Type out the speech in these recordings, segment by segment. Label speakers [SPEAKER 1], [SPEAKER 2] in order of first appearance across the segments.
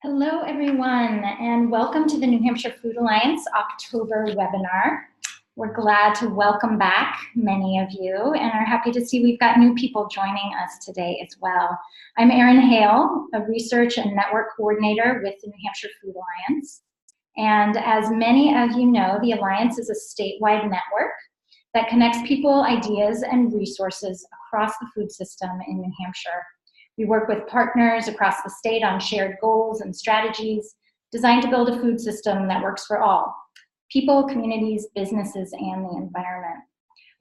[SPEAKER 1] Hello, everyone, and welcome to the New Hampshire Food Alliance October webinar. We're glad to welcome back many of you and are happy to see we've got new people joining us today as well. I'm Erin Hale, a research and network coordinator with the New Hampshire Food Alliance. And as many of you know, the Alliance is a statewide network that connects people, ideas, and resources across the food system in New Hampshire. We work with partners across the state on shared goals and strategies designed to build a food system that works for all: people, communities, businesses, and the environment.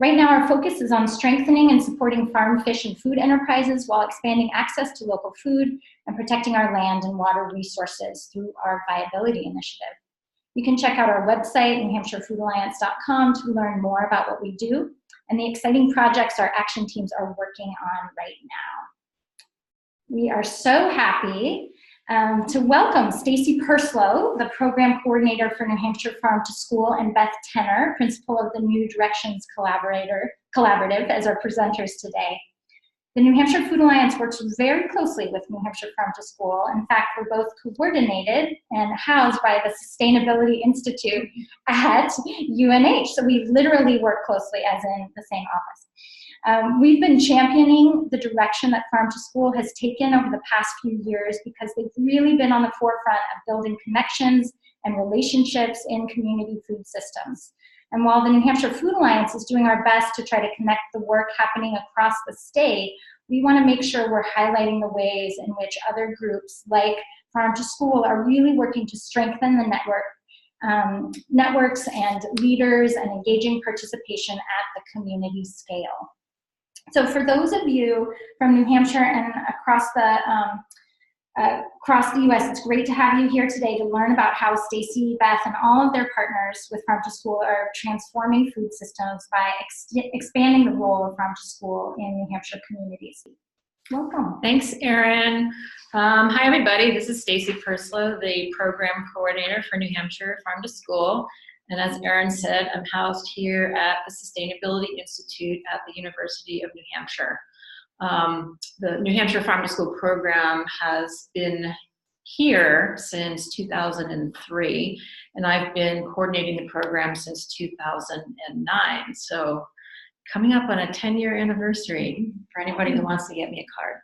[SPEAKER 1] Right now, our focus is on strengthening and supporting farm, fish, and food enterprises while expanding access to local food and protecting our land and water resources through our Viability Initiative. You can check out our website, newhampshirefoodalliance.com, to learn more about what we do and the exciting projects our action teams are working on right now. We are so happy to welcome Stacey Firstlove, the Program Coordinator for New Hampshire Farm to School, and Beth Tenner, Principal of the New Directions Collaborative, as our presenters today. The New Hampshire Food Alliance works very closely with New Hampshire Farm to School. In fact, we're both coordinated and housed by the Sustainability Institute at UNH, so we literally work closely as in the same office. We've been championing the direction that Farm to School has taken over the past few years because they've really been on the forefront of building connections and relationships in community food systems. And while the New Hampshire Food Alliance is doing our best to try to connect the work happening across the state, we want to make sure we're highlighting the ways in which other groups like Farm to School are really working to strengthen the networks and leaders and engaging participation at the community scale. So for those of you from New Hampshire and across the U.S., it's great to have you here today to learn about how Stacey, Beth, and all of their partners with Farm to School are transforming food systems by expanding the role of Farm to School in New Hampshire communities. Welcome.
[SPEAKER 2] Thanks, Erin. Hi, everybody. This is Stacey Firstlove, the Program Coordinator for New Hampshire Farm to School. And as Erin said, I'm housed here at the Sustainability Institute at the University of New Hampshire. The New Hampshire Farm to School program has been here since 2003, and I've been coordinating the program since 2009. So coming up on a 10-year anniversary for anybody who wants to get me a card.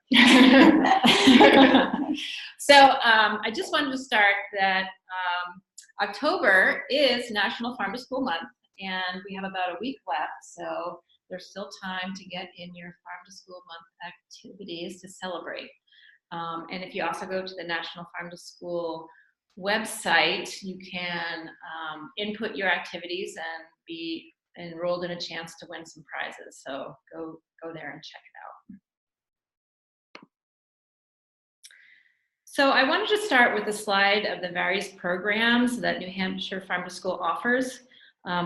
[SPEAKER 2] So I just wanted to start that October is National Farm to School Month, and we have about a week left, so there's still time to get in your Farm to School Month activities to celebrate. And if you also go to the National Farm to School website, you can input your activities and be enrolled in a chance to win some prizes. So go there and check it out. So I wanted to start with a slide of the various programs that New Hampshire Farm to School offers,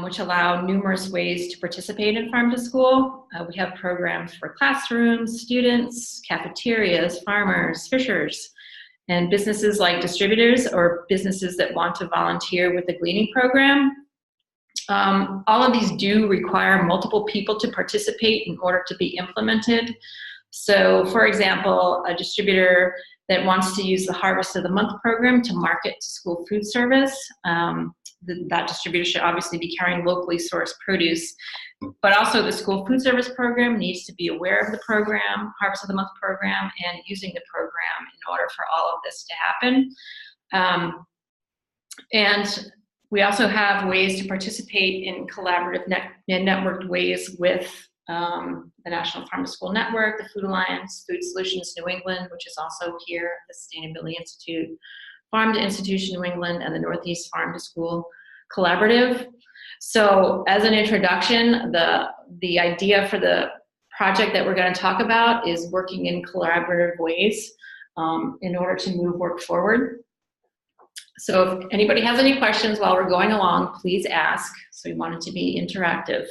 [SPEAKER 2] which allow numerous ways to participate in Farm to School. We have programs for classrooms, students, cafeterias, farmers, fishers, and businesses like distributors or businesses that want to volunteer with the gleaning program. All of these do require multiple people to participate in order to be implemented. So, for example, a distributor that wants to use the Harvest of the Month program to market to school food service, that distributor should obviously be carrying locally sourced produce, but also the school food service program needs to be aware of the program, Harvest of the Month program, and using the program in order for all of this to happen. And we also have ways to participate in collaborative networked ways with the National Farm to School Network, the Food Alliance, Food Solutions New England, which is also here at the Sustainability Institute, Farm to Institution New England, and the Northeast Farm to School Collaborative. So as an introduction, the idea for the project that we're going to talk about is working in collaborative ways in order to move work forward. So if anybody has any questions while we're going along, please ask. So we want it to be interactive.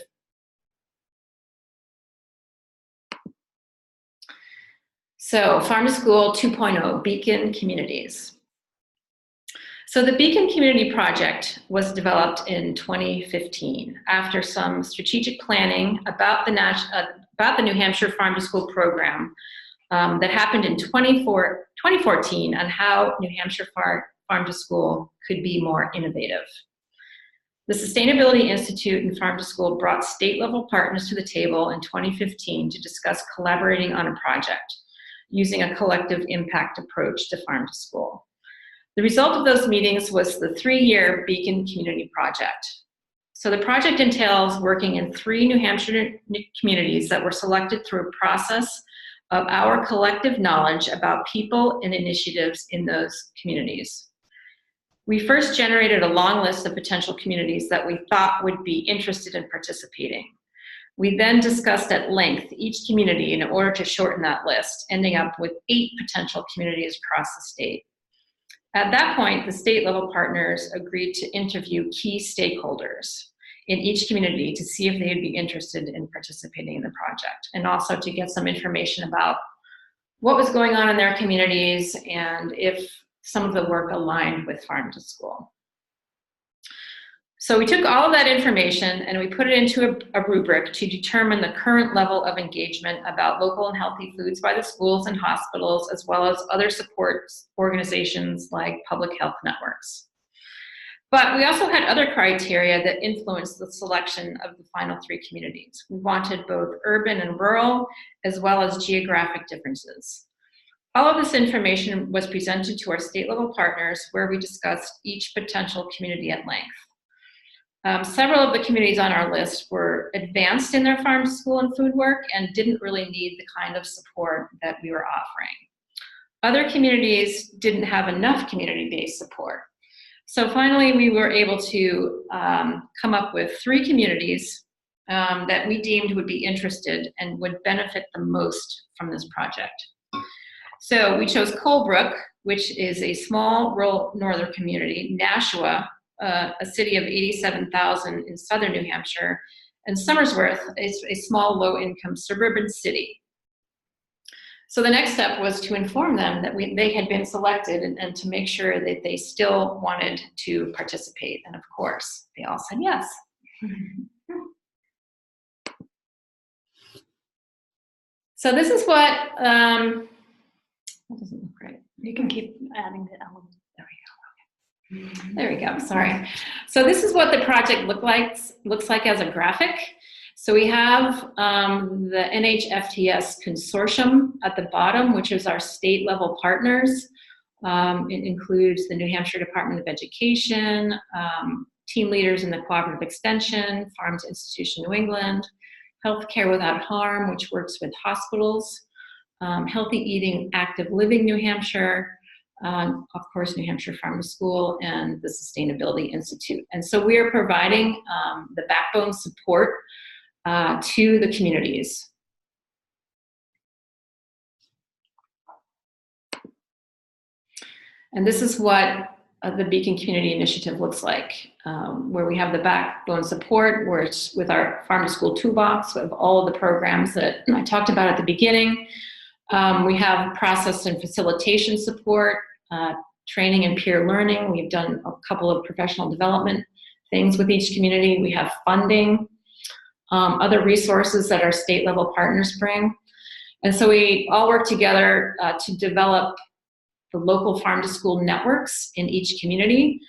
[SPEAKER 2] So Farm to School 2.0, Beacon Communities. So the Beacon Community Project was developed in 2015 after some strategic planning about the New Hampshire Farm to School program that happened in 2014 2014 on how New Hampshire Farm to School could be more innovative. The Sustainability Institute and Farm to School brought state-level partners to the table in 2015 to discuss collaborating on a project using a collective impact approach to Farm to School. The result of those meetings was the 3-year Beacon Community Project. So the project entails working in 3 New Hampshire communities that were selected through a process of our collective knowledge about people and initiatives in those communities. We first generated a long list of potential communities that we thought would be interested in participating. We then discussed at length each community in order to shorten that list, ending up with 8 potential communities across the state. At that point, the state-level partners agreed to interview key stakeholders in each community to see if they would be interested in participating in the project, and also to get some information about what was going on in their communities and if some of the work aligned with Farm to School. So we took all of that information and we put it into a rubric to determine the current level of engagement about local and healthy foods by the schools and hospitals, as well as other support organizations like public health networks. But we also had other criteria that influenced the selection of the final 3 communities. We wanted both urban and rural, as well as geographic differences. All of this information was presented to our state-level partners, where we discussed each potential community at length. Several of the communities on our list were advanced in their farm to school and food work and didn't really need the kind of support that we were offering. Other communities didn't have enough community-based support. So finally, we were able to come up with 3 communities that we deemed would be interested and would benefit the most from this project. So we chose Colebrook, which is a small rural northern community, Nashua, a city of 87,000 in southern New Hampshire, and Somersworth is a small low-income suburban city. So the next step was to inform them that they had been selected and to make sure that they still wanted to participate. And of course, they all said yes. So this is what, that doesn't look right.
[SPEAKER 1] You can keep adding the elements.
[SPEAKER 2] There we go, sorry. So this is what the project looks like as a graphic. So we have the NHFTS consortium at the bottom, which is our state level partners. It includes the New Hampshire Department of Education, team leaders in the Cooperative Extension, Farms Institution New England, Healthcare Without Harm, which works with hospitals, Healthy Eating Active Living New Hampshire, of course, New Hampshire Farm to School, and the Sustainability Institute. And so we are providing the backbone support to the communities. And this is what the Beacon Community Initiative looks like, where we have the backbone support, where it's with our Farm to School toolbox of all of the programs that I talked about at the beginning. We have process and facilitation support, training and peer learning. We've done a couple of professional development things with each community. We have funding, other resources that our state level partners bring. And so we all work together to develop the local farm to school networks in each community,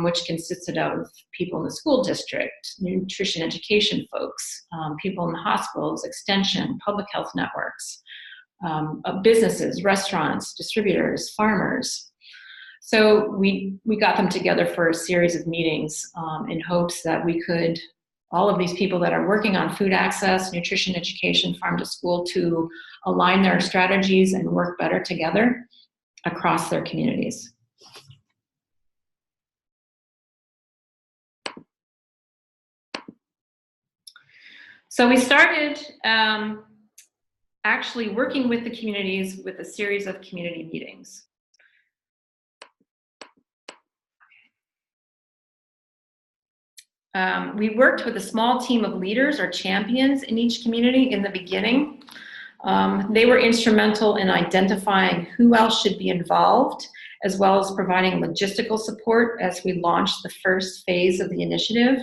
[SPEAKER 2] which consisted of people in the school district, nutrition education folks, people in the hospitals, extension, public health networks, businesses, restaurants, distributors, farmers. So we got them together for a series of meetings in hopes that we could, all of these people that are working on food access, nutrition education, farm to school, to align their strategies and work better together across their communities. So we started actually working with the communities with a series of community meetings. We worked with a small team of leaders or champions in each community in the beginning. They were instrumental in identifying who else should be involved, as well as providing logistical support as we launched the first phase of the initiative.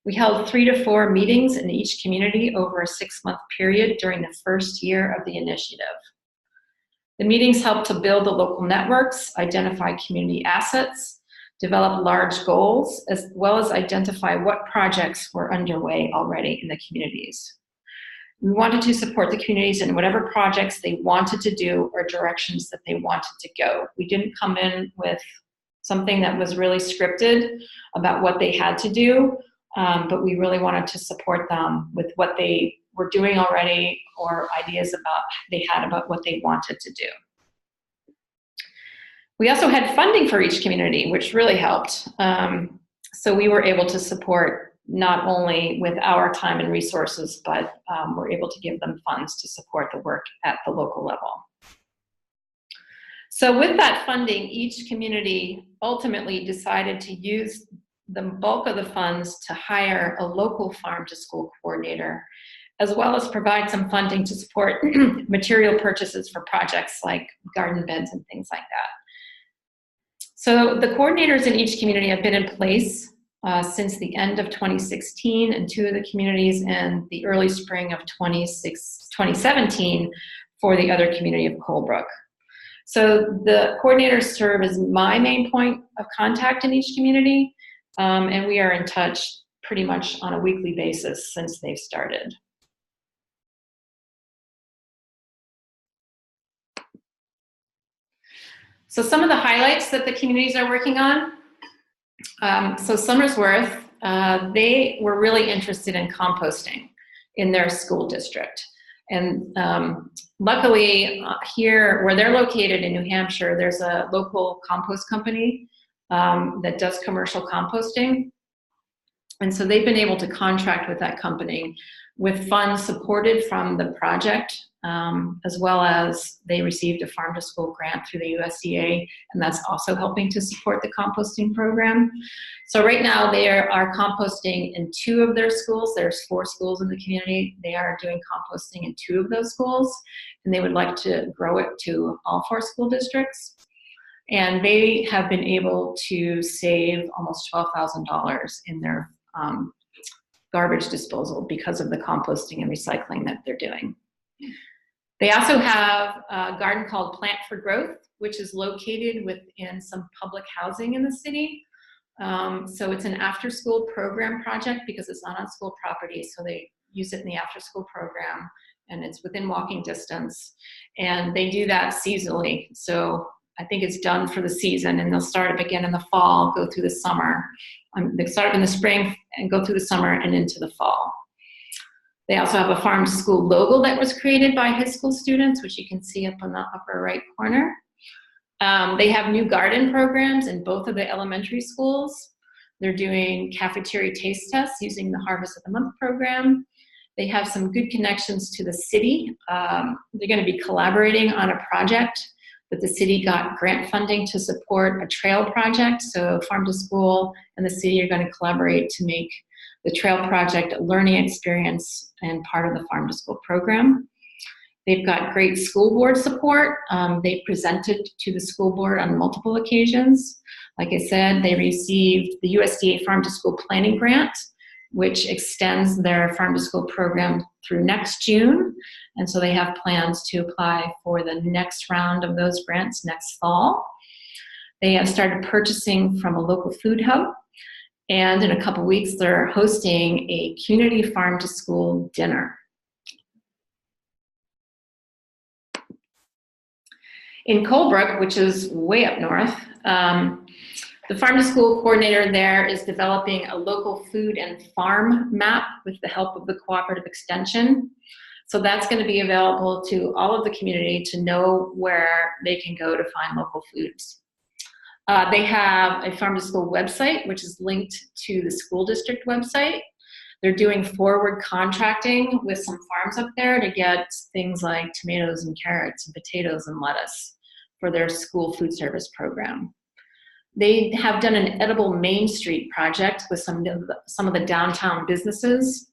[SPEAKER 2] We held 3 to 4 meetings in each community over a 6-month period during the first year of the initiative. The meetings help to build the local networks, identify community assets, develop large goals, as well as identify what projects were underway already in the communities. We wanted to support the communities in whatever projects they wanted to do or directions that they wanted to go. We didn't come in with something that was really scripted about what they had to do, but we really wanted to support them with what they were doing already or ideas they had about what they wanted to do. We also had funding for each community, which really helped. So we were able to support not only with our time and resources, but we're able to give them funds to support the work at the local level. So with that funding, each community ultimately decided to use the bulk of the funds to hire a local farm-to-school coordinator, as well as provide some funding to support material purchases for projects like garden beds and things like that. So the coordinators in each community have been in place since the end of 2016, and 2 of the communities in the early spring of 2017 for the other community of Colebrook. So the coordinators serve as my main point of contact in each community, and we are in touch pretty much on a weekly basis since they've started. So some of the highlights that the communities are working on. So Somersworth, they were really interested in composting in their school district. And luckily here where they're located in New Hampshire, there's a local compost company that does commercial composting. And so they've been able to contract with that company with funds supported from the project, as well as they received a farm to school grant through the USDA, and that's also helping to support the composting program. So right now they are composting in 2 of their schools. There's 4 schools in the community. They are doing composting in 2 of those schools, and they would like to grow it to all 4 school districts. And they have been able to save almost $12,000 in their garbage disposal because of the composting and recycling that they're doing. They also have a garden called Plant for Growth, which is located within some public housing in the city. So it's an after-school program project because it's not on school property, so they use it in the after-school program, and it's within walking distance. And they do that seasonally, so I think it's done for the season, and they'll start up again in the fall, go through the summer. They start up in the spring and go through the summer and into the fall. They also have a farm to school logo that was created by high school students, which you can see up on the upper right corner. They have new garden programs in both of the elementary schools. They're doing cafeteria taste tests using the Harvest of the Month program. They have some good connections to the city. They're going to be collaborating on a project that the city got grant funding to support a trail project. So Farm to School and the city are going to collaborate to make the trail project a learning experience and part of the Farm to School program. They've got great school board support. They presented to the school board on multiple occasions. Like I said, they received the USDA Farm to School Planning Grant, which extends their Farm to School program through next June. And so they have plans to apply for the next round of those grants next fall. They have started purchasing from a local food hub. And in a couple weeks, they're hosting a community farm to school dinner. In Colebrook, which is way up north, the farm to school coordinator there is developing a local food and farm map with the help of the cooperative extension. So that's going to be available to all of the community to know where they can go to find local foods. They have a farm to school website, which is linked to the school district website. They're doing forward contracting with some farms up there to get things like tomatoes and carrots and potatoes and lettuce for their school food service program. They have done an edible Main Street project with some of the downtown businesses.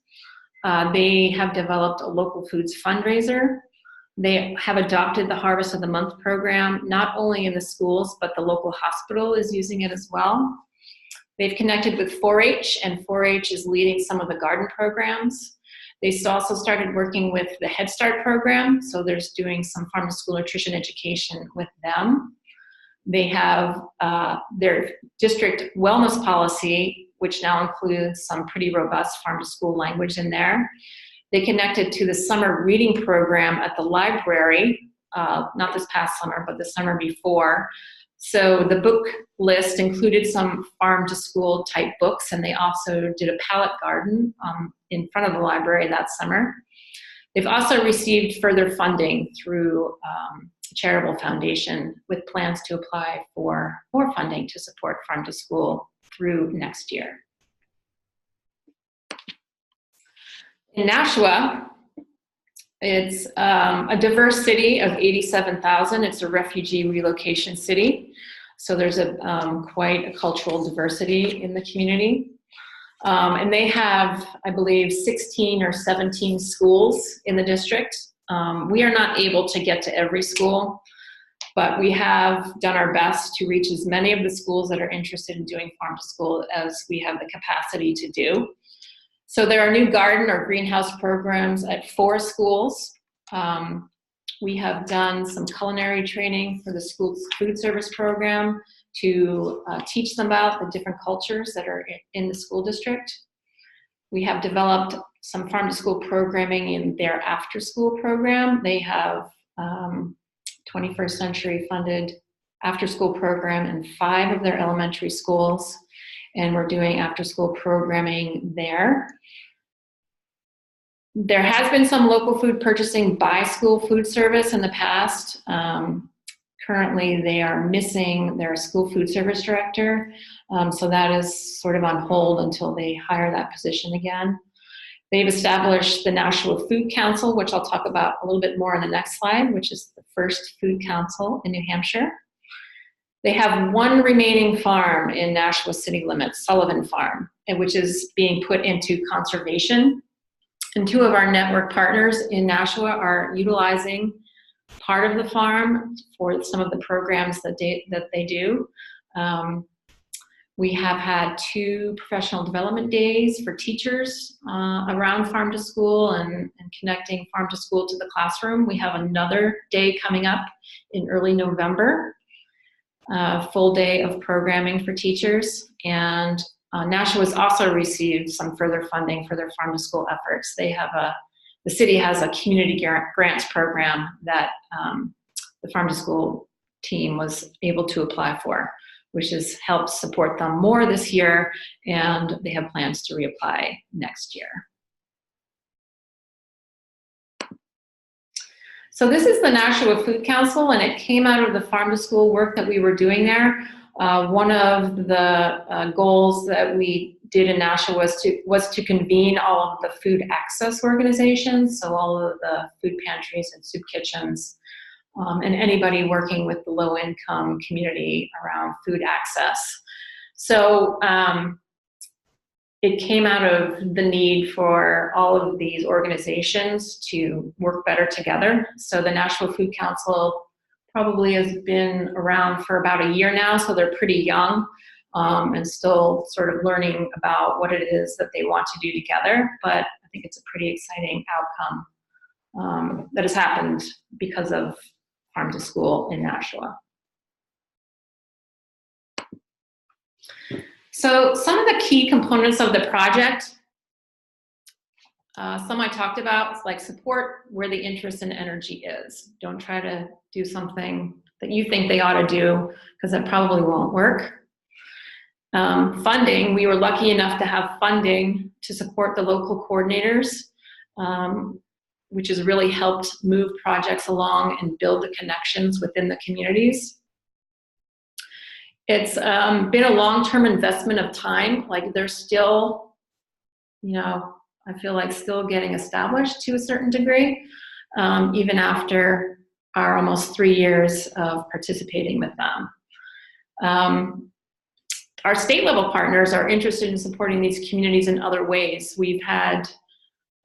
[SPEAKER 2] They have developed a local foods fundraiser. They have adopted the Harvest of the Month program, not only in the schools, but the local hospital is using it as well. They've connected with 4-H, and 4-H is leading some of the garden programs. They also started working with the Head Start program, so there's doing some farm to school nutrition education with them. They have their district wellness policy, which now includes some pretty robust farm to school language in there. They connected to the summer reading program at the library, not this past summer, but the summer before. So the book list included some farm to school type books, and they also did a pallet garden in front of the library that summer. They've also received further funding through a charitable foundation with plans to apply for more funding to support farm to school through next year. In Nashua, it's a diverse city of 87,000. It's a refugee relocation city. So there's quite a cultural diversity in the community. And they have, I believe, 16 or 17 schools in the district. We are not able to get to every school, but we have done our best to reach as many of the schools that are interested in doing farm to school as we have the capacity to do. So there are new garden or greenhouse programs at 4 schools. We have done some culinary training for the school's food service program to teach them about the different cultures that are in the school district. We have developed some farm to school programming in their after school program. They have 21st century funded after school program in 5 of their elementary schools, and we're doing after school programming there. There has been some local food purchasing by school food service in the past. Currently, they are missing their school food service director, so that is sort of on hold until they hire that position again. They've established the Nashua Food Council, which I'll talk about a little bit more in the next slide, which is the first food council in New Hampshire. They have 1 remaining farm in Nashua city limits, Sullivan Farm, which is being put into conservation. And 2 of our network partners in Nashua are utilizing part of the farm for some of the programs that they do. We have had 2 professional development days for teachers around farm to school and connecting farm to school to the classroom. We have another day coming up in early November, full day of programming for teachers. And Nashua has also received some further funding for their farm to school efforts. They have the city has a community grants program that the farm to school team was able to apply for, which has helped support them more this year, and they have plans to reapply next year. So this is the Nashua Food Council, and it came out of the farm to school work that we were doing there. One of the goals that we did in Nashua was to convene all of the food access organizations, so all of the food pantries and soup kitchens, and anybody working with the low-income community around food access. So it came out of the need for all of these organizations to work better together. So the Nashua Food Council probably has been around for about a year now, so they're pretty young and still sort of learning about what it is that they want to do together. But I think it's a pretty exciting outcome that has happened because of farm to school in Nashua. So some of the key components of the project, some I talked about, like support where the interest and energy is. Don't try to do something that you think they ought to do, because that probably won't work. Funding, we were lucky enough to have funding to support the local coordinators, which has really helped move projects along and build the connections within the communities. It's been a long-term investment of time. Like they're still, I feel like still getting established to a certain degree, even after our almost 3 years of participating with them. Our state level partners are interested in supporting these communities in other ways. We've had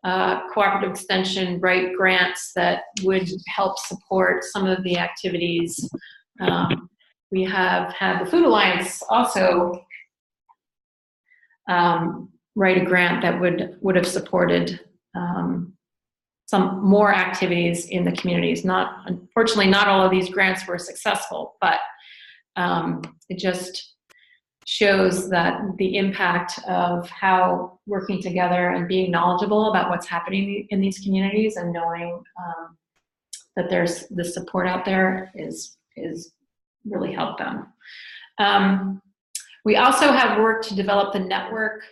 [SPEAKER 2] cooperative extension grants that would help support some of the activities. We have had the Food Alliance also write a grant that would have supported some more activities in the communities. Unfortunately, not all of these grants were successful, but it just shows that the impact of how working together and being knowledgeable about what's happening in these communities and knowing that there's the support out there is really helped them. We also have worked to develop the network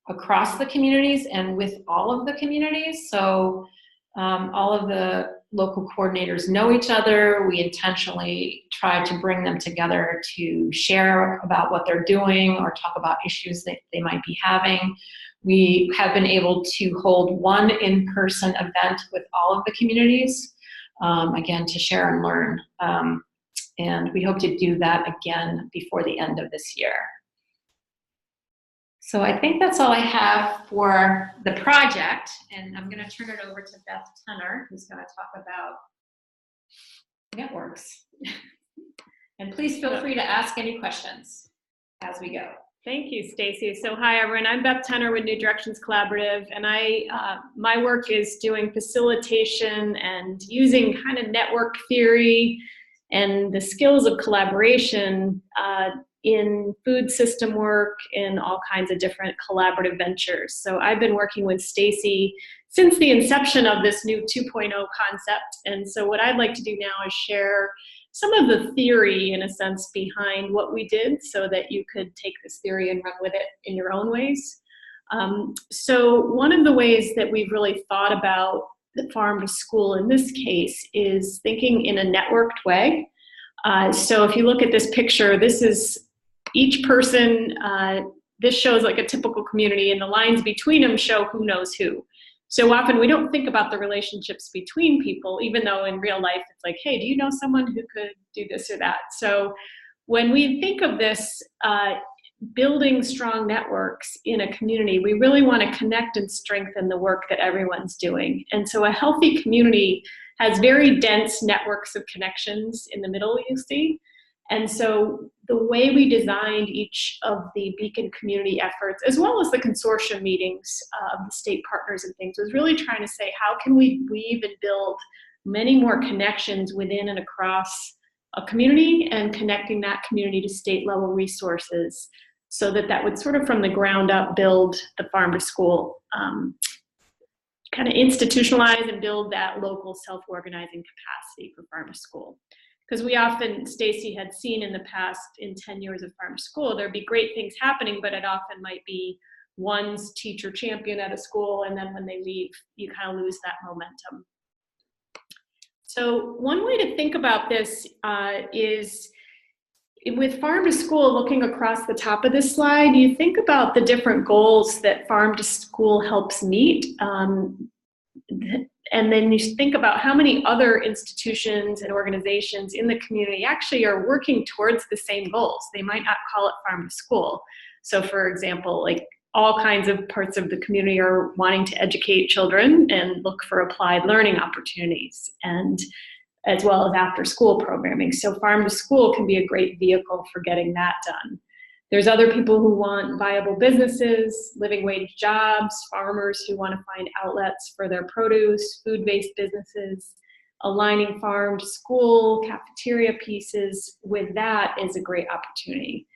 [SPEAKER 2] across the communities and with all of the communities. So all of the local coordinators know each other. We intentionally try to bring them together to share about what they're doing or talk about issues that they might be having. We have been able to hold one in-person event with all of the communities, again, to share and learn. And we hope to do that again before the end of this year. So I think that's all I have for the project, and I'm going to turn it over to Beth Tenner, who's going to talk about networks. And please feel free to ask any questions as we go.
[SPEAKER 3] Thank you, Stacey. So hi, everyone. I'm Beth Tenner with New Directions Collaborative, and my work is doing facilitation and using kind of network theory and the skills of collaboration in food system work and all kinds of different collaborative ventures. So I've been working with Stacey since the inception of this new 2.0 concept. And so what I'd like to do now is share some of the theory, in a sense, behind what we did so that you could take this theory and run with it in your own ways. So one of the ways that we've really thought about the farm to school in this case is thinking in a networked way. So if you look at this picture, this is each person, this shows like a typical community, and the lines between them show who knows who. So often we don't think about the relationships between people, even though in real life it's like, hey, do you know someone who could do this or that? So when we think of this, building strong networks in a community, we really want to connect and strengthen the work that everyone's doing. And so a healthy community has very dense networks of connections in the middle, you see. And so the way we designed each of the Beacon community efforts, as well as the consortium meetings of the state partners and things, was really trying to say, how can we weave and build many more connections within and across a community, and connecting that community to state level resources, so that that would sort of from the ground up build the farm to school, kind of institutionalize and build that local self-organizing capacity for farm to school. Because we often, Stacey had seen in the past, in 10 years of farm to school, there'd be great things happening, but it often might be one's teacher champion at a school, and then when they leave, you kind of lose that momentum. So one way to think about this is, with farm to school, looking across the top of this slide, you think about the different goals that farm to school helps meet. And then you think about how many other institutions and organizations in the community actually are working towards the same goals. They might not call it farm to school. So for example, like all kinds of parts of the community are wanting to educate children and look for applied learning opportunities, and as well as after school programming. So farm to school can be a great vehicle for getting that done. There's other people who want viable businesses, living wage jobs, farmers who want to find outlets for their produce, food-based businesses. Aligning farm to school, cafeteria pieces with that is a great opportunity.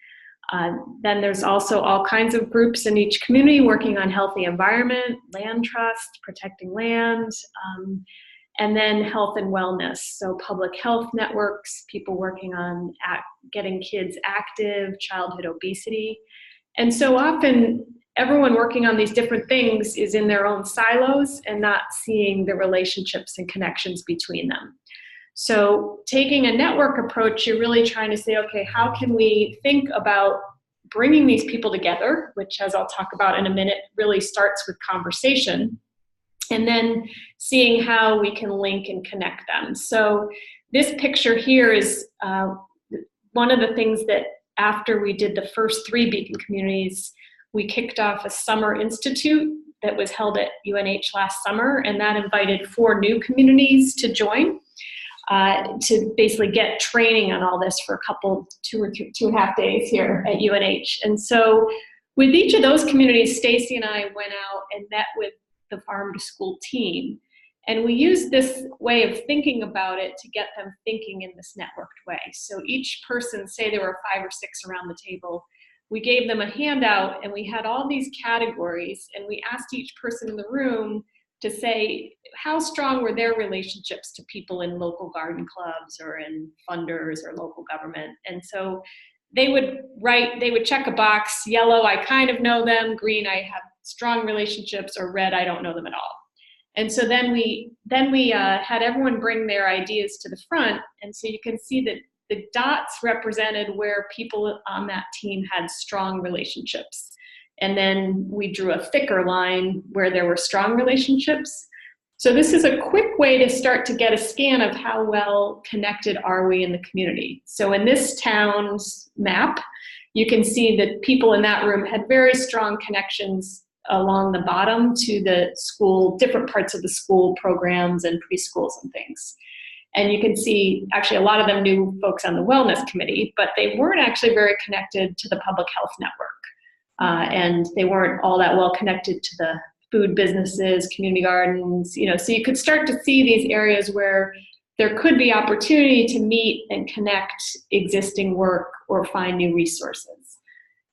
[SPEAKER 3] Then there's also all kinds of groups in each community working on healthy environment, land trust, protecting land, and then health and wellness. So public health networks, people working on getting kids active, childhood obesity. And so often everyone working on these different things is in their own silos and not seeing the relationships and connections between them. So taking a network approach, you're really trying to say, okay, how can we think about bringing these people together, which, as I'll talk about in a minute, really starts with conversation, and then seeing how we can link and connect them. So this picture here is one of the things that after we did the first 3 Beacon communities, we kicked off a summer institute that was held at UNH last summer, and that invited 4 new communities to join to basically get training on all this for a couple, 2.5 days here at UNH. And so with each of those communities, Stacey and I went out and met with the farm to school team. And we use this way of thinking about it to get them thinking in this networked way. So each person, say there were 5 or 6 around the table, we gave them a handout and we had all these categories, and we asked each person in the room to say how strong were their relationships to people in local garden clubs or in funders or local government. And so they would check a box: yellow, I kind of know them; green, I have strong relationships; or red, I don't know them at all. And so then we had everyone bring their ideas to the front, and so you can see that the dots represented where people on that team had strong relationships. And then we drew a thicker line where there were strong relationships. So this is a quick way to start to get a scan of how well connected are we in the community. So in this town's map, you can see that people in that room had very strong connections along the bottom to the school, different parts of the school programs and preschools and things. And you can see actually a lot of them knew folks on the wellness committee, but they weren't actually very connected to the public health network. And they weren't all that well connected to the food businesses, community gardens, so you could start to see these areas where there could be opportunity to meet and connect existing work or find new resources.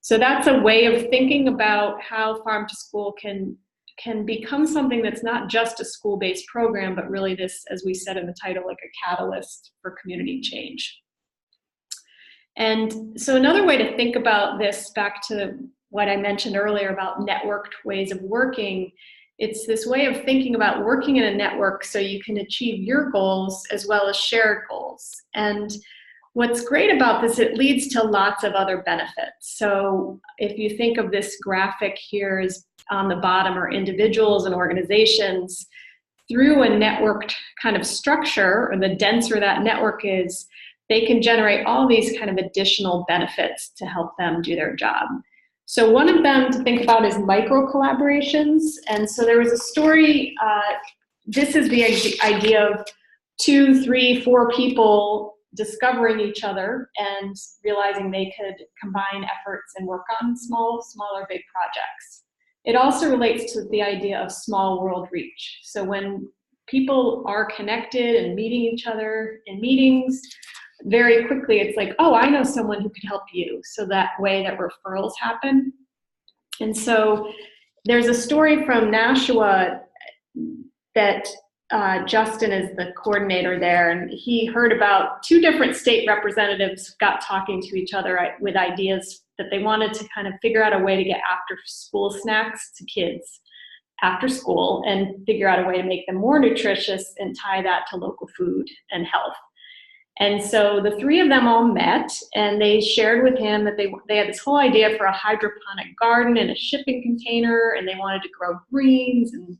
[SPEAKER 3] So that's a way of thinking about how Farm to School can become something that's not just a school-based program, but really this, as we said in the title, like a catalyst for community change. And so another way to think about this, back to what I mentioned earlier about networked ways of working, it's this way of thinking about working in a network so you can achieve your goals as well as shared goals. And what's great about this, it leads to lots of other benefits. So if you think of this graphic here, as on the bottom are individuals and organizations, through a networked kind of structure, or the denser that network is, they can generate all these kind of additional benefits to help them do their job. So one of them to think about is micro collaborations. And so there was a story, this is the idea of 2, 3, 4 people discovering each other and realizing they could combine efforts and work on smaller, big projects. It also relates to the idea of small world reach. So when people are connected and meeting each other in meetings, very quickly it's like, oh, I know someone who could help you. So that way that referrals happen. And so there's a story from Nashua that Justin is the coordinator there, and he heard about 2 different state representatives got talking to each other with ideas that they wanted to kind of figure out a way to get after school snacks to kids after school and figure out a way to make them more nutritious and tie that to local food and health. And so the 3 of them all met, and they shared with him that they had this whole idea for a hydroponic garden in a shipping container, and they wanted to grow greens, and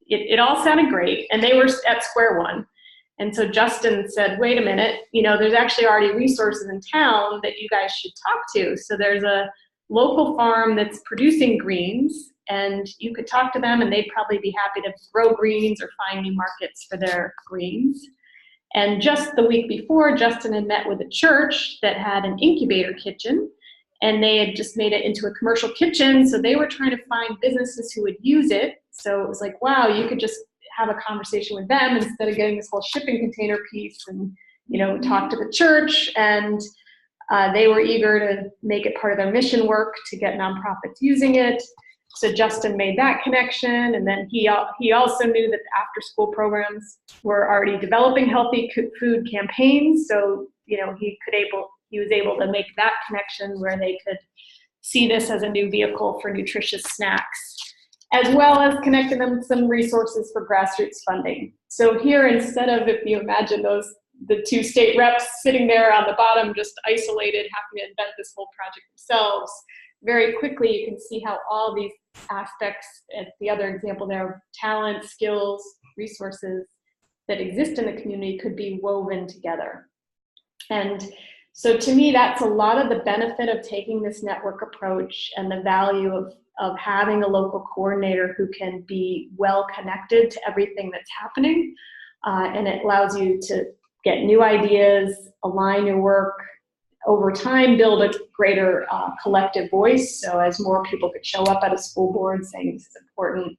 [SPEAKER 3] it all sounded great, and they were at square one. And so Justin said, wait a minute, there's actually already resources in town that you guys should talk to. So there's a local farm that's producing greens, and you could talk to them, and they'd probably be happy to grow greens or find new markets for their greens. And just the week before, Justin had met with a church that had an incubator kitchen, and they had just made it into a commercial kitchen. So they were trying to find businesses who would use it. So it was like, wow, you could just have a conversation with them instead of getting this whole shipping container piece and, talk to the church. And they were eager to make it part of their mission work to get nonprofits using it. So Justin made that connection, and then he also knew that the after-school programs were already developing healthy food campaigns. So he was able to make that connection where they could see this as a new vehicle for nutritious snacks, as well as connecting them to some resources for grassroots funding. So here, instead of, if you imagine the 2 state reps sitting there on the bottom, just isolated, having to invent this whole project themselves, very quickly you can see how all these aspects, at the other example there, talent, skills, resources that exist in the community could be woven together. And so to me, that's a lot of the benefit of taking this network approach, and the value of having a local coordinator who can be well connected to everything that's happening. And it allows you to get new ideas, align your work, over time build a greater collective voice. So as more people could show up at a school board saying this is important,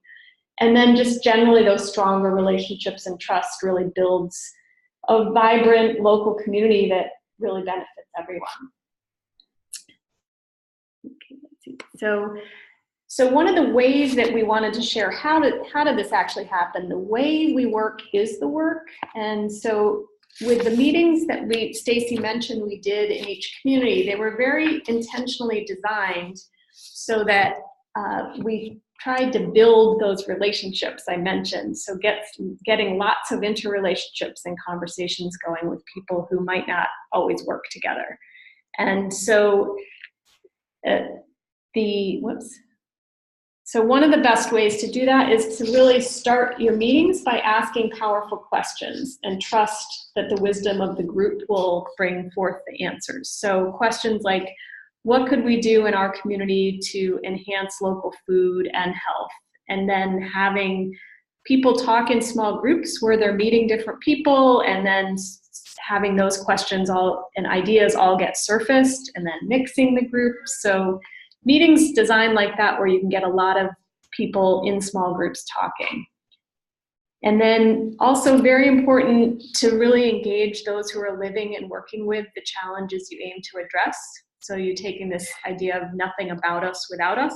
[SPEAKER 3] And then just generally those stronger relationships and trust really builds a vibrant local community that really benefits everyone. Okay, let's see. So one of the ways that we wanted to share, how did this actually happen? The way we work is the work. And so with the meetings that Stacey mentioned we did in each community, they were very intentionally designed so that we tried to build those relationships I mentioned. So getting lots of interrelationships and conversations going with people who might not always work together. And so So one of the best ways to do that is to really start your meetings by asking powerful questions and trust that the wisdom of the group will bring forth the answers. So questions like, what could we do in our community to enhance local food and health? And then having people talk in small groups where they're meeting different people, and then having those questions and ideas all get surfaced, and then mixing the groups. So meetings designed like that where you can get a lot of people in small groups talking. And then also very important to really engage those who are living and working with the challenges you aim to address. So you're taking this idea of nothing about us without us.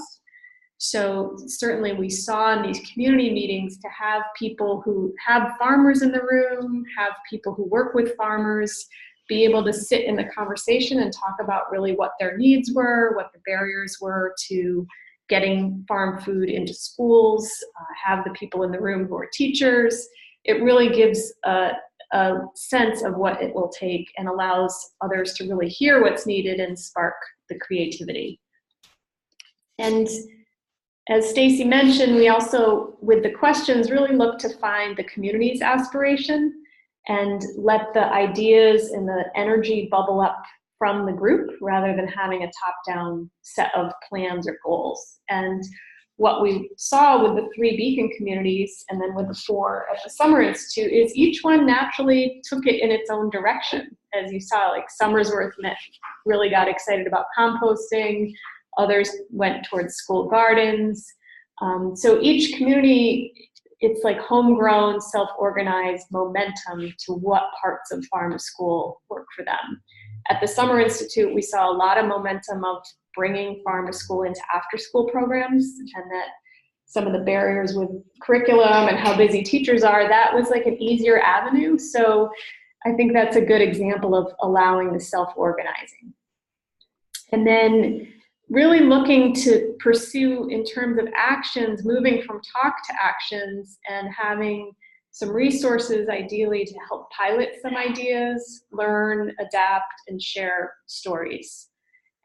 [SPEAKER 3] So certainly we saw in these community meetings to have people who have farmers in the room, have people who work with farmers, be able to sit in the conversation and talk about really what their needs were, what the barriers were to getting farm food into schools, have the people in the room who are teachers. It really gives a sense of what it will take and allows others to really hear what's needed and spark the creativity. And as Stacey mentioned, we also, with the questions, really look to find the community's aspiration and let the ideas and the energy bubble up from the group rather than having a top-down set of plans or goals. And what we saw with the 3 Beacon communities and then with the 4 at the Summer Institute is each one naturally took it in its own direction. As you saw, like Somersworth really got excited about composting, others went towards school gardens. So each community, it's like homegrown, self-organized momentum to what parts of farm to school work for them. At the Summer Institute, we saw a lot of momentum of bringing farm to school into after-school programs, and that some of the barriers with curriculum and how busy teachers are, that was like an easier avenue. So I think that's a good example of allowing the self-organizing. And then really looking to pursue in terms of actions, moving from talk to actions and having some resources ideally to help pilot some ideas, learn, adapt, and share stories.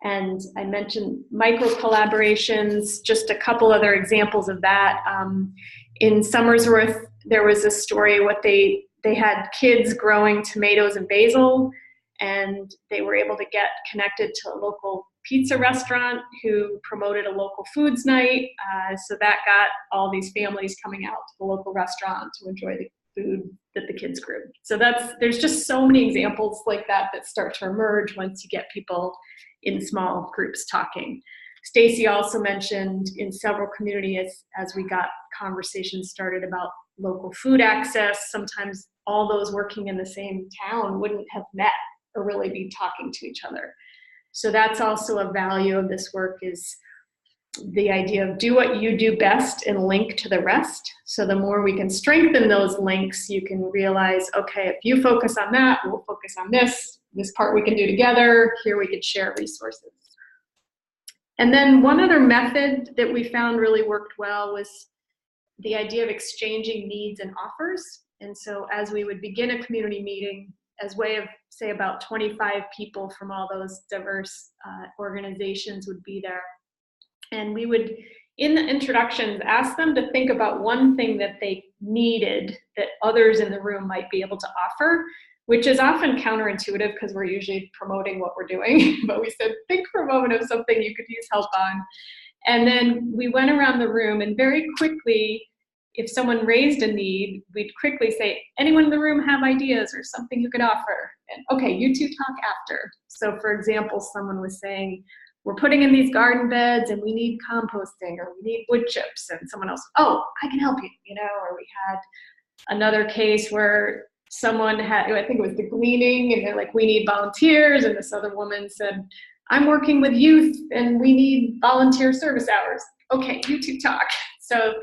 [SPEAKER 3] And I mentioned micro collaborations, just a couple other examples of that. In Somersworth, there was a story what they had kids growing tomatoes and basil, and they were able to get connected to a local pizza restaurant who promoted a local foods night. So that got all these families coming out to the local restaurant to enjoy the food that the kids grew. So there's just so many examples like that that start to emerge once you get people in small groups talking. Stacey also mentioned in several communities as we got conversations started about local food access, sometimes all those working in the same town wouldn't have met or really be talking to each other. So that's also a value of this work, is the idea of do what you do best and link to the rest. So the more we can strengthen those links, you can realize, okay, if you focus on that, we'll focus on this part we can do together, here we could share resources. And then one other method that we found really worked well was the idea of exchanging needs and offers. And so as we would begin a community meeting, as way of, say, about 25 people from all those diverse organizations would be there. And we would, in the introductions, ask them to think about one thing that they needed that others in the room might be able to offer, which is often counterintuitive because we're usually promoting what we're doing. But we said, think for a moment of something you could use help on. And then we went around the room and very quickly, if someone raised a need, we'd quickly say, anyone in the room have ideas or something you could offer? And okay, you two talk after. So for example, someone was saying, we're putting in these garden beds and we need composting or we need wood chips, and someone else, oh, I can help you, you know. Or we had another case where someone had, I think it was the gleaning, and they're like, we need volunteers, and this other woman said, I'm working with youth and we need volunteer service hours. Okay, you two talk. So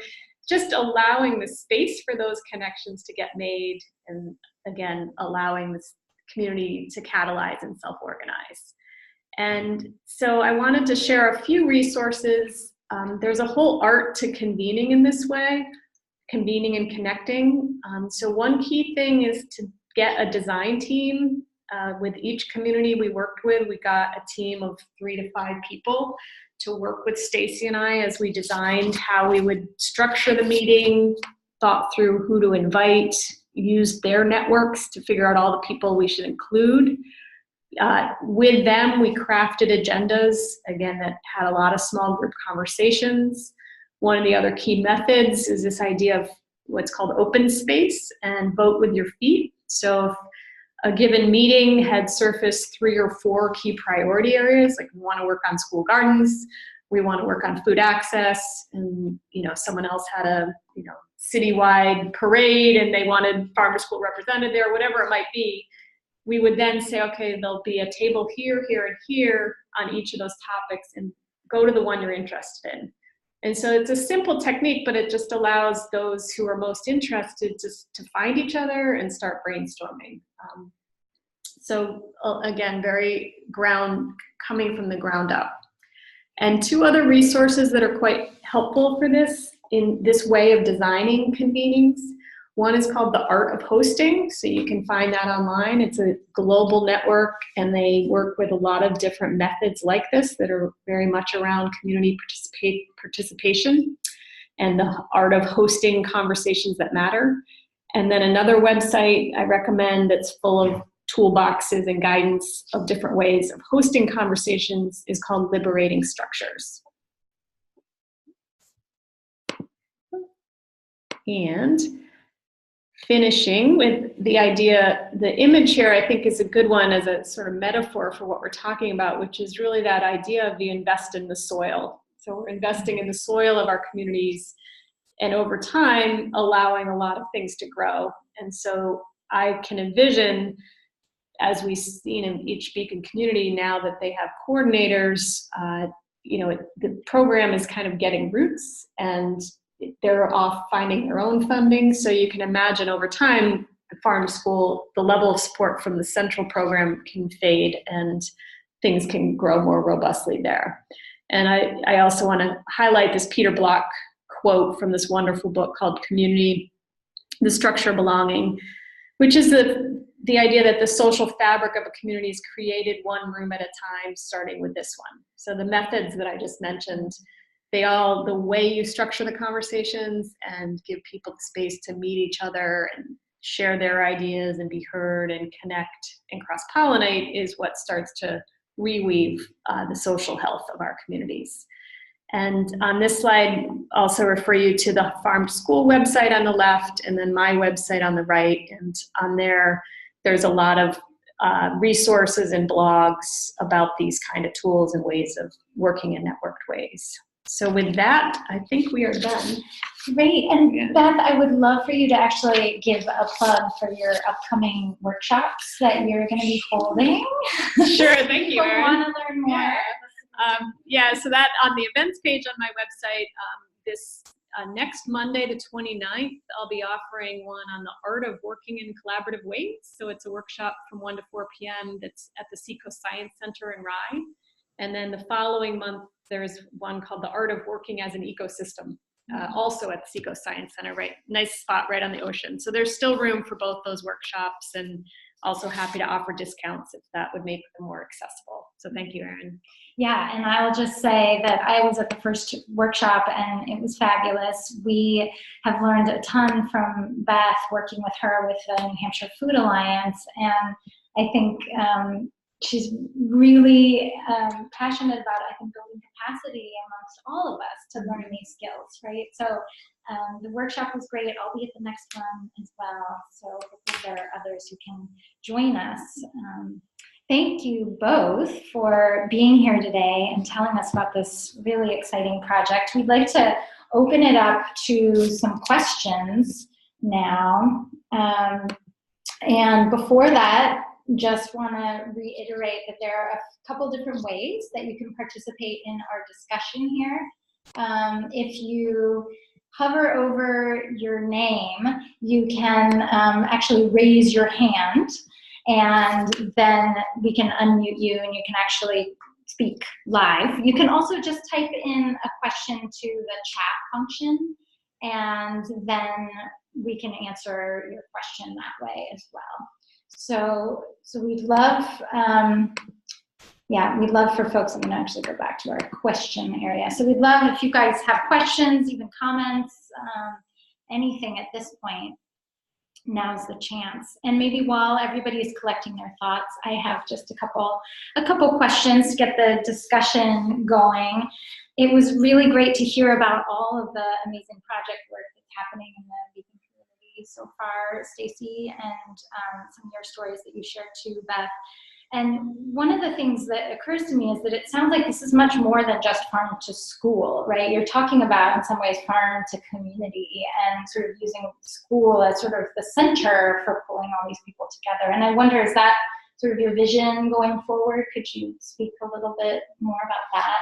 [SPEAKER 3] just allowing the space for those connections to get made, and again, allowing this community to catalyze and self-organize. And so I wanted to share a few resources. There's a whole art to convening in this way, convening and connecting. So one key thing is to get a design team. With each community we worked with, we got a team of 3 to 5 people to work with Stacey and I as we designed how we would structure the meeting, thought through who to invite, used their networks to figure out all the people we should include. With them, we crafted agendas, again, that had a lot of small group conversations. One of the other key methods is this idea of what's called open space and vote with your feet. So if a given meeting had surfaced 3 or 4 key priority areas, like we want to work on school gardens, we want to work on food access, and someone else had a citywide parade and they wanted farm to school represented there, whatever it might be, we would then say, okay, there'll be a table here, here, and here on each of those topics, and go to the one you're interested in. And so it's a simple technique, but it just allows those who are most interested to find each other and start brainstorming. So again, very coming from the ground up. And 2 other resources that are quite helpful for this, in this way of designing convenings. One is called The Art of Hosting, so you can find that online. It's a global network, and they work with a lot of different methods like this that are very much around community participation and the art of hosting conversations that matter. And then another website I recommend that's full of toolboxes and guidance of different ways of hosting conversations is called Liberating Structures. And finishing with the idea, the image here I think is a good one as a sort of metaphor for what we're talking about, which is really that idea of you invest in the soil. So we're investing in the soil of our communities, and over time allowing a lot of things to grow. And so I can envision, as we've seen in each Beacon community now that they have coordinators, the program is kind of getting roots, and they're off finding their own funding. So you can imagine over time, the farm to school, the level of support from the central program can fade and things can grow more robustly there. And I also want to highlight this Peter Block quote from this wonderful book called Community, The Structure of Belonging, which is the idea that the social fabric of a community is created one room at a time, starting with this one. So the methods that I just mentioned, the way you structure the conversations and give people the space to meet each other and share their ideas and be heard and connect and cross-pollinate is what starts to reweave the social health of our communities. And on this slide, also refer you to the Farm to School website on the left, and then my website on the right. And on there's a lot of resources and blogs about these kind of tools and ways of working in networked ways. So with that, I think we are done.
[SPEAKER 1] Great. And Beth, I would love for you to actually give a plug for your upcoming workshops that you're going to be holding.
[SPEAKER 3] Sure, thank you, Erin.
[SPEAKER 1] Want to learn more?
[SPEAKER 3] So that on the events page on my website, this next Monday, the 29th, I'll be offering one on the art of working in collaborative ways. So it's a workshop from 1 to 4 p.m. that's at the Seacoast Science Center in Rye. And then the following month, there's one called The Art of Working as an Ecosystem, also at the Seacoast Science Center, right? Nice spot right on the ocean. So there's still room for both those workshops, and also happy to offer discounts if that would make them more accessible. So thank you, Erin.
[SPEAKER 1] Yeah, and I will just say that I was at the first workshop and it was fabulous. We have learned a ton from Beth, working with her with the New Hampshire Food Alliance, and I think she's really passionate about, I think, building capacity amongst all of us to learn these skills, right? So the workshop was great. I'll be at the next one as well. So hopefully there are others who can join us. Thank you both for being here today and telling us about this really exciting project. We'd like to open it up to some questions now. And before that, just want to reiterate that there are a couple different ways that you can participate in our discussion here. If you hover over your name, you can actually raise your hand, and then we can unmute you and you can actually speak live. You can also just type in a question to the chat function, and then we can answer your question that way as well. So we'd love, we'd love for folks. I'm going to actually go back to our question area. So we'd love if you guys have questions, even comments, anything at this point. Now's the chance. And maybe while everybody is collecting their thoughts, I have just a couple questions to get the discussion going. It was really great to hear about all of the amazing project work that's happening in the Beacon community so far, Stacey, and some of your stories that you shared too, Beth. And one of the things that occurs to me is that it sounds like this is much more than just farm to school, right? You're talking about, in some ways, farm to community and sort of using school as sort of the center for pulling all these people together. And I wonder, is that sort of your vision going forward? Could you speak a little bit more about that?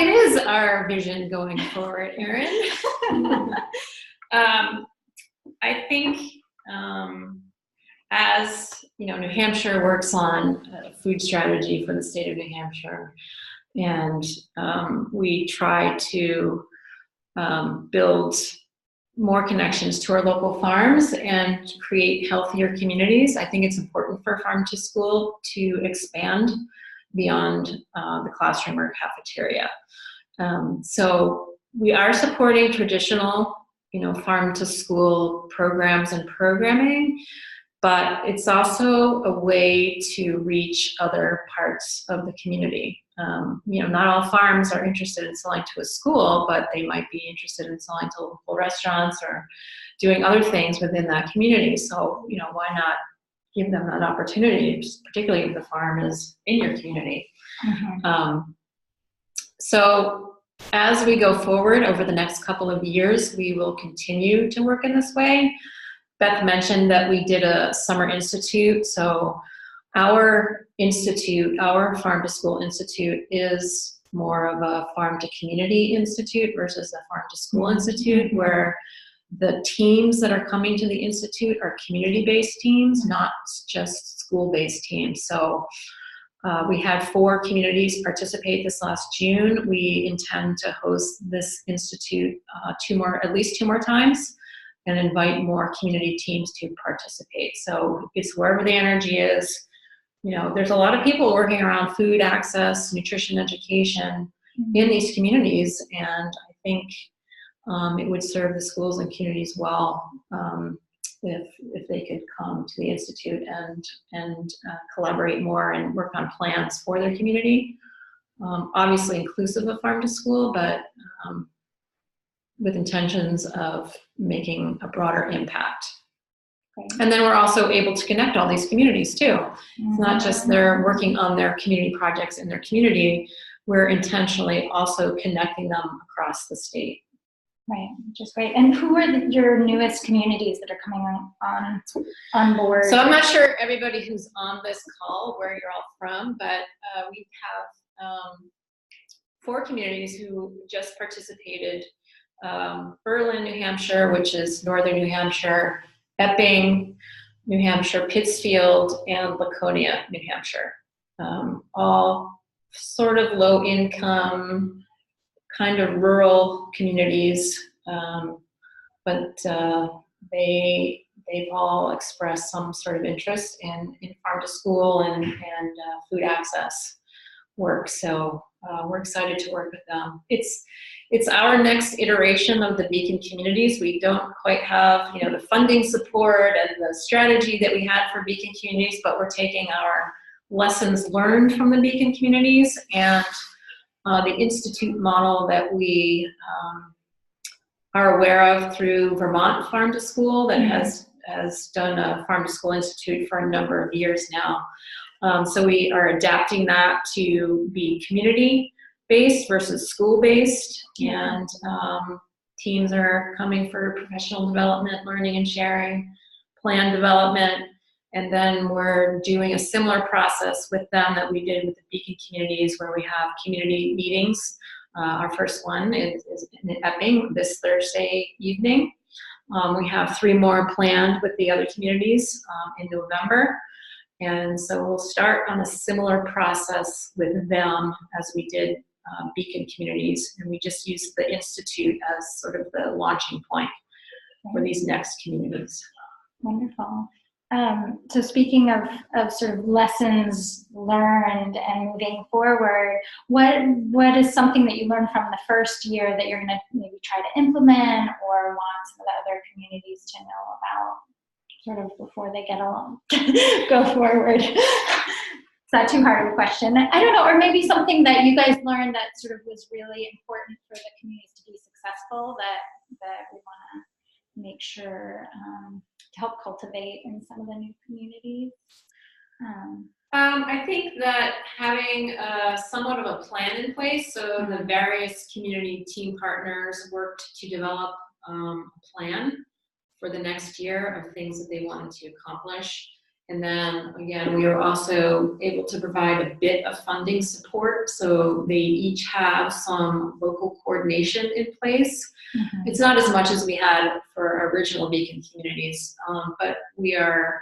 [SPEAKER 2] It is our vision going forward, Erin. I think as you know, New Hampshire works on a food strategy for the state of New Hampshire, and we try to build more connections to our local farms and create healthier communities. I think it's important for farm to school to expand beyond the classroom or cafeteria. So we are supporting traditional, farm to school programs and programming, but it's also a way to reach other parts of the community. Not all farms are interested in selling to a school, but they might be interested in selling to local restaurants or doing other things within that community. So, why not give them that opportunity, particularly if the farm is in your community. Mm-hmm. So as we go forward over the next couple of years, we will continue to work in this way. Beth mentioned that we did a summer institute. So our institute, our Farm to School Institute, is more of a farm to community institute versus a farm to school institute, where the teams that are coming to the institute are community-based teams, not just school-based teams. So we had 4 communities participate this last June. We intend to host this institute at least two more times, and invite more community teams to participate. So it's wherever the energy is. There's a lot of people working around food access, nutrition education in these communities, and I think it would serve the schools and communities well if they could come to the institute and collaborate more and work on plans for their community. Obviously inclusive of farm to school, but with intentions of making a broader impact. Okay. And then we're also able to connect all these communities too. Mm-hmm. It's not just they're working on their community projects in their community, we're intentionally also connecting them across the state.
[SPEAKER 1] Right, which is great. And who are your newest communities that are coming on board?
[SPEAKER 2] So I'm not sure everybody who's on this call where you're all from, but we have 4 communities who just participated. Berlin, New Hampshire, which is northern New Hampshire, Epping, New Hampshire, Pittsfield, and Laconia, New Hampshire. All sort of low income, kind of rural communities, but they've all expressed some sort of interest in farm to school and food access work. So we're excited to work with them. It's our next iteration of the Beacon communities. We don't quite have, the funding support and the strategy that we had for Beacon communities, but we're taking our lessons learned from the Beacon communities and the institute model that we are aware of through Vermont Farm to School that has has done a Farm to School Institute for a number of years now. So we are adapting that to be community-based versus school-based, and teams are coming for professional development, learning and sharing, plan development, and then we're doing a similar process with them that we did with the Beacon communities, where we have community meetings. Our first one is in Epping this Thursday evening. We have 3 more planned with the other communities in November. And so we'll start on a similar process with them as we did Beacon communities. And we just use the Institute as sort of the launching point for these next communities.
[SPEAKER 1] Wonderful. So speaking of sort of lessons learned and moving forward, what is something that you learned from the first year that you're going to maybe try to implement or want some of the other communities to know about, sort of before they get along, go forward? Is that too hard of a question? I don't know, or maybe something that you guys learned that sort of was really important for the communities to be successful that we want to make sure to help cultivate in some of the new communities.
[SPEAKER 2] I think that having somewhat of a plan in place, so the various community team partners worked to develop a plan for the next year of things that they wanted to accomplish. And then again, we were also able to provide a bit of funding support. So they each have some local coordination in place. Mm-hmm. It's not as much as we had for our original Beacon communities, but we are,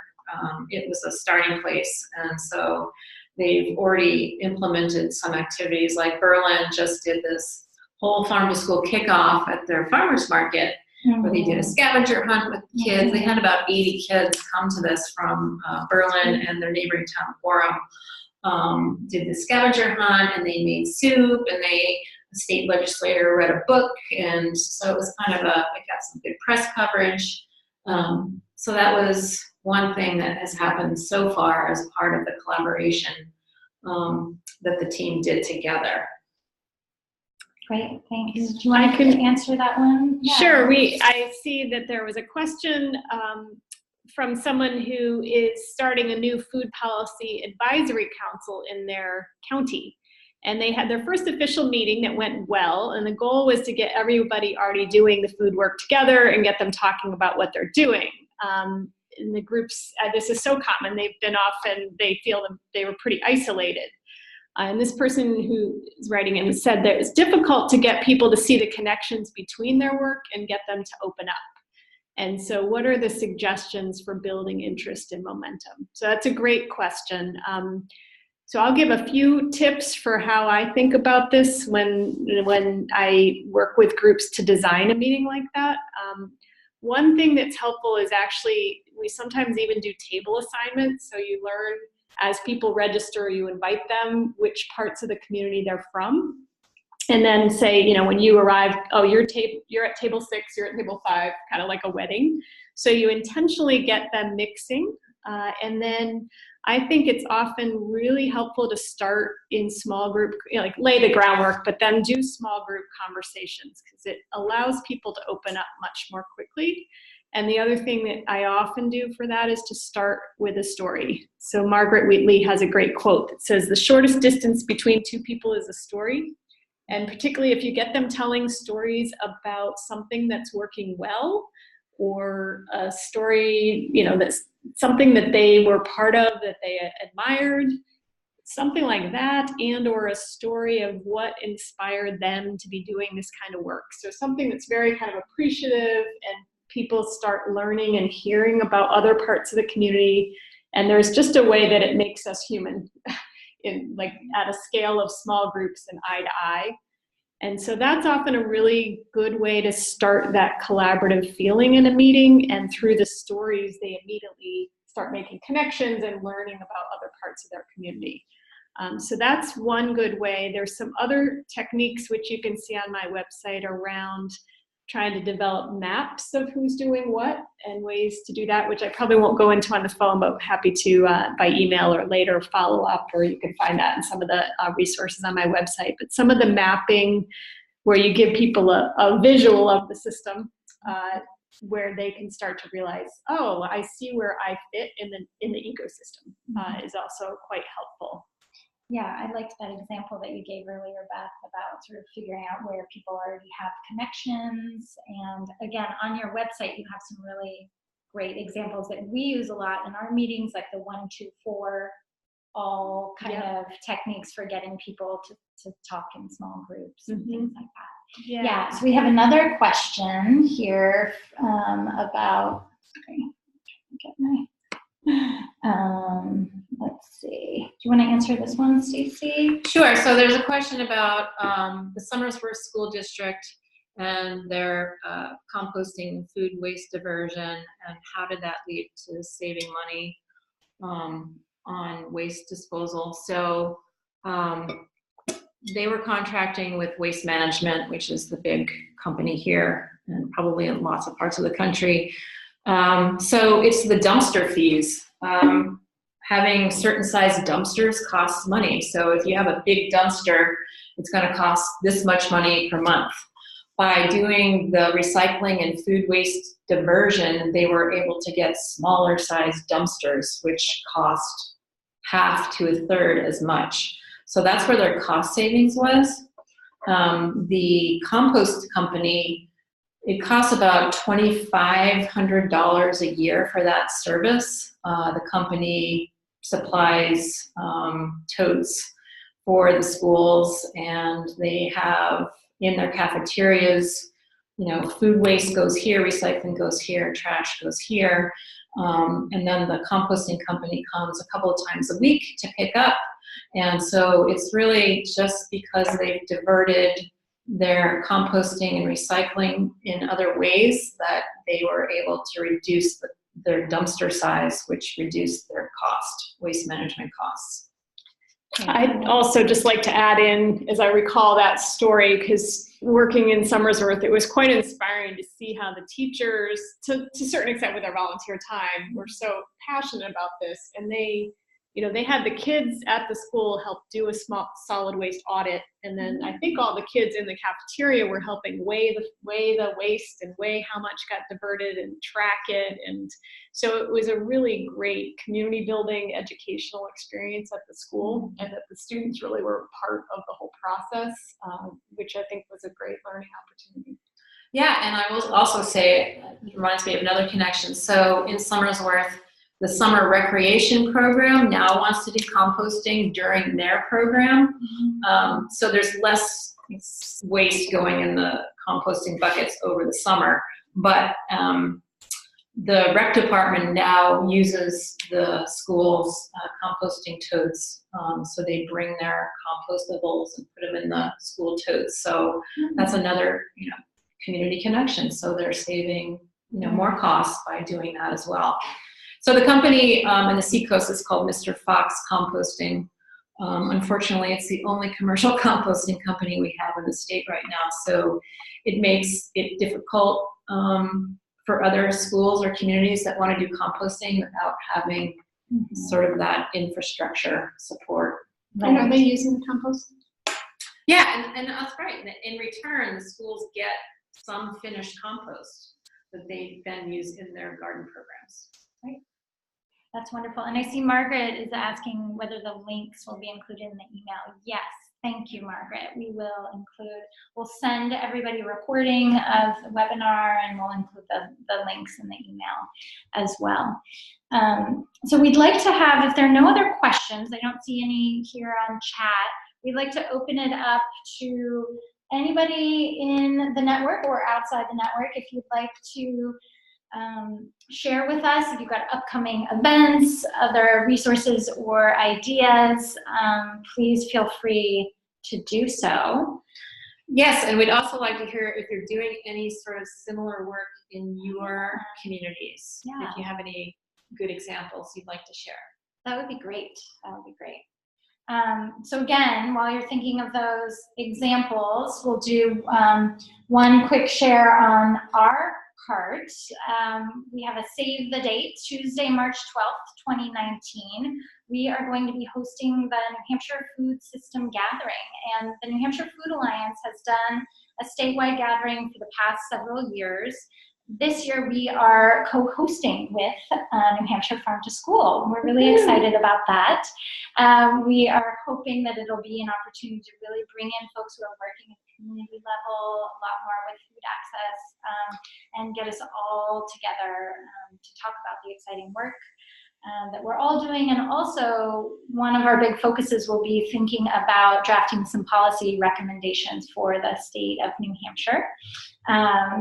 [SPEAKER 2] it was a starting place. And so they've already implemented some activities, like Berlin just did this whole farm to school kickoff at their farmers market, where they did a scavenger hunt with kids. They had about 80 kids come to this from Berlin and their neighboring town, Borum. Did the scavenger hunt, and they made soup, and the state legislator read a book, and so it was kind of it got some good press coverage. So that was one thing that has happened so far as part of the collaboration that the team did together.
[SPEAKER 1] Great, thanks. Do you want to answer that one?
[SPEAKER 3] Yeah. Sure. I see that there was a question from someone who is starting a new food policy advisory council in their county. And they had their first official meeting that went well, and the goal was to get everybody already doing the food work together and get them talking about what they're doing. In the groups, this is so common, they've been off and they feel that they were pretty isolated. And this person who is writing in said that it's difficult to get people to see the connections between their work and get them to open up. And so what are the suggestions for building interest and momentum? So that's a great question. So I'll give a few tips for how I think about this when I work with groups to design a meeting like that. One thing that's helpful is actually, we sometimes even do table assignments. So you learn, as people register, you invite them which parts of the community they're from. And then say, you know, when you arrive, oh, you're at table 6, you're at table 5, kind of like a wedding. So you intentionally get them mixing. And then I think it's often really helpful to start in small group, you know, like lay the groundwork, but then do small group conversations, because it allows people to open up much more quickly. And the other thing that I often do for that is to start with a story. So Margaret Wheatley has a great quote that says, "The shortest distance between two people is a story." And particularly if you get them telling stories about something that's working well, or a story, you know, that's something that they were part of, that they admired, something like that, and or a story of what inspired them to be doing this kind of work. So something that's very kind of appreciative, and people start learning and hearing about other parts of the community. And there's just a way that it makes us human, in like at a scale of small groups and eye to eye. And so that's often a really good way to start that collaborative feeling in a meeting. And through the stories, they immediately start making connections and learning about other parts of their community. So that's one good way. There's some other techniques which you can see on my website around trying to develop maps of who's doing what and ways to do that, which I probably won't go into on the phone, but happy to by email or later follow up, or you can find that in some of the resources on my website. But some of the mapping where you give people a visual of the system, where they can start to realize, oh, I see where I fit in the ecosystem, is also quite helpful.
[SPEAKER 1] Yeah, I liked that example that you gave earlier, Beth, about sort of figuring out where people already have connections. And again, on your website, you have some really great examples that we use a lot in our meetings, like the 1, 2, 4, all kind of techniques for getting people to talk in small groups and things like that. Yeah, so we have another question here about, sorry, get my, let's see. Do you want to answer this one, Stacey?
[SPEAKER 2] Sure. So there's a question about the Somersworth School District and their composting food waste diversion, and how did that lead to saving money on waste disposal. So they were contracting with Waste Management, which is the big company here and probably in lots of parts of the country. So it's the dumpster fees. Having certain size dumpsters costs money. So if you have a big dumpster, it's going to cost this much money per month. By doing the recycling and food waste diversion, they were able to get smaller size dumpsters, which cost half to a third as much. So that's where their cost savings was. The compost company, it costs about $2,500 a year for that service. The company supplies totes for the schools, and they have in their cafeterias, food waste goes here, recycling goes here, trash goes here. And then the composting company comes a couple of times a week to pick up. And so it's really just because they've diverted their composting and recycling in other ways that they were able to reduce their dumpster size, which reduced their waste management costs.
[SPEAKER 3] I'd also just like to add in, as I recall that story, because working in Somersworth, it was quite inspiring to see how the teachers, to a certain extent with their volunteer time, were so passionate about this. And they had the kids at the school help do a small solid waste audit. And then I think all the kids in the cafeteria were helping weigh the waste and weigh how much got diverted and track it. And so it was a really great community building educational experience at the school, and that the students really were part of the whole process, which I think was a great learning opportunity.
[SPEAKER 2] Yeah, and I will also say, it reminds me of another connection. So in Somersworth, the summer recreation program now wants to do composting during their program. So there's less waste going in the composting buckets over the summer. But the rec department now uses the school's composting totes. So they bring their compostables and put them in the school totes. So that's another, community connection. So they're saving, more costs by doing that as well. So the company in the Seacoast is called Mr. Fox Composting. Unfortunately, it's the only commercial composting company we have in the state right now. So it makes it difficult for other schools or communities that want to do composting without having sort of that infrastructure support.
[SPEAKER 3] And are they using the compost?
[SPEAKER 2] Yeah, and that's right. In return, the schools get some finished compost that they then use in their garden programs.
[SPEAKER 1] Right. That's wonderful. And I see Margaret is asking whether the links will be included in the email. Yes, thank you, Margaret. We will include, we'll send everybody a recording of the webinar, and we'll include the links in the email as well. So we'd like to have, if there are no other questions, I don't see any here on chat, we'd like to open it up to anybody in the network or outside the network. If you'd like to share with us, if you've got upcoming events, other resources or ideas, please feel free to do so.
[SPEAKER 2] Yes, and we'd also like to hear if you're doing any sort of similar work in your communities.
[SPEAKER 1] Yeah.
[SPEAKER 2] If you have any good examples you'd like to share.
[SPEAKER 1] That would be great. That would be great. So again, while you're thinking of those examples, we'll do one quick share on our part. We have a save the date, Tuesday, March 12th, 2019. We are going to be hosting the New Hampshire Food System Gathering, and the New Hampshire Food Alliance has done a statewide gathering for the past several years. this year we are co-hosting with New Hampshire Farm to School. We're really excited about that. We are hoping that it'll be an opportunity to really bring in folks who are working at the community level, a lot more with food access, and get us all together to talk about the exciting work that we're all doing. And also, one of our big focuses will be thinking about drafting some policy recommendations for the state of New Hampshire.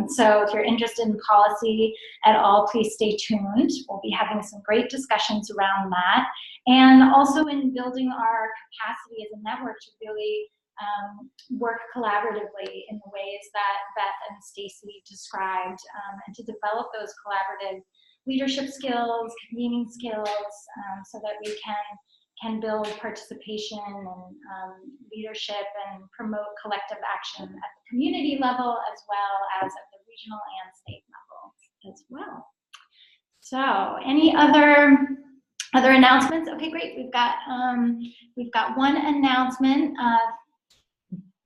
[SPEAKER 1] So if you're interested in policy at all, please stay tuned. We'll be having some great discussions around that. And also in building our capacity as a network to really work collaboratively in the ways that Beth and Stacey described, and to develop those collaborative leadership skills, convening skills, so that we can build participation and leadership and promote collective action at the community level as well as at the regional and state level as well. So any other announcements? Okay, great. We've got one announcement.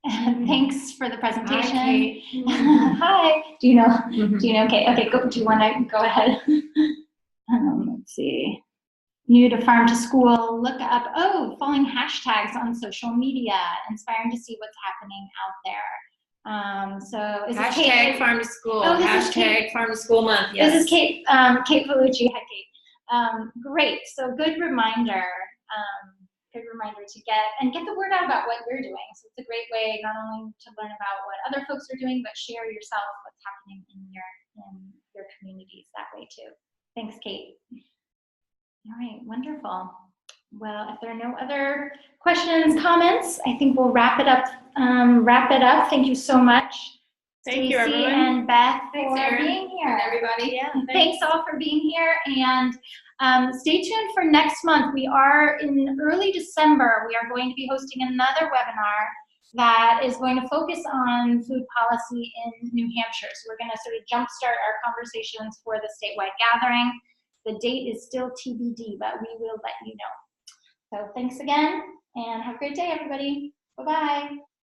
[SPEAKER 1] Thanks for the presentation.
[SPEAKER 2] Hi, Kate.
[SPEAKER 1] Hi. Do you know Kate? Okay, do you want to go ahead? Let's see. New to Farm to School, look up, following hashtags on social media, inspiring to see what's happening out there. So is this
[SPEAKER 2] Hashtag
[SPEAKER 1] Kate?
[SPEAKER 2] Farm to School.
[SPEAKER 1] Oh, this is
[SPEAKER 2] Hashtag
[SPEAKER 1] Kate.
[SPEAKER 2] Farm to School month. Yes.
[SPEAKER 1] This is Kate. Kate Palucci. Hi, Kate. Great. So good reminder. Good reminder to get the word out about what you're doing. So it's a great way not only to learn about what other folks are doing, but share yourself what's happening in your communities that way too. Thanks, Kate. All right, wonderful. Well, if there are no other questions, comments, I think we'll wrap it up. Thank you so much.
[SPEAKER 3] Thank you,
[SPEAKER 1] Stacey
[SPEAKER 3] everyone.
[SPEAKER 1] and Beth
[SPEAKER 2] Thanks,
[SPEAKER 1] for
[SPEAKER 2] Erin,
[SPEAKER 1] being here.
[SPEAKER 2] and everybody.
[SPEAKER 3] Yeah,
[SPEAKER 1] Thanks all for being here, and stay tuned for next month. We are in early December. We are going to be hosting another webinar that is going to focus on food policy in New Hampshire. So we're going to sort of jumpstart our conversations for the statewide gathering. The date is still TBD, but we will let you know. So thanks again, and have a great day, everybody. Bye-bye.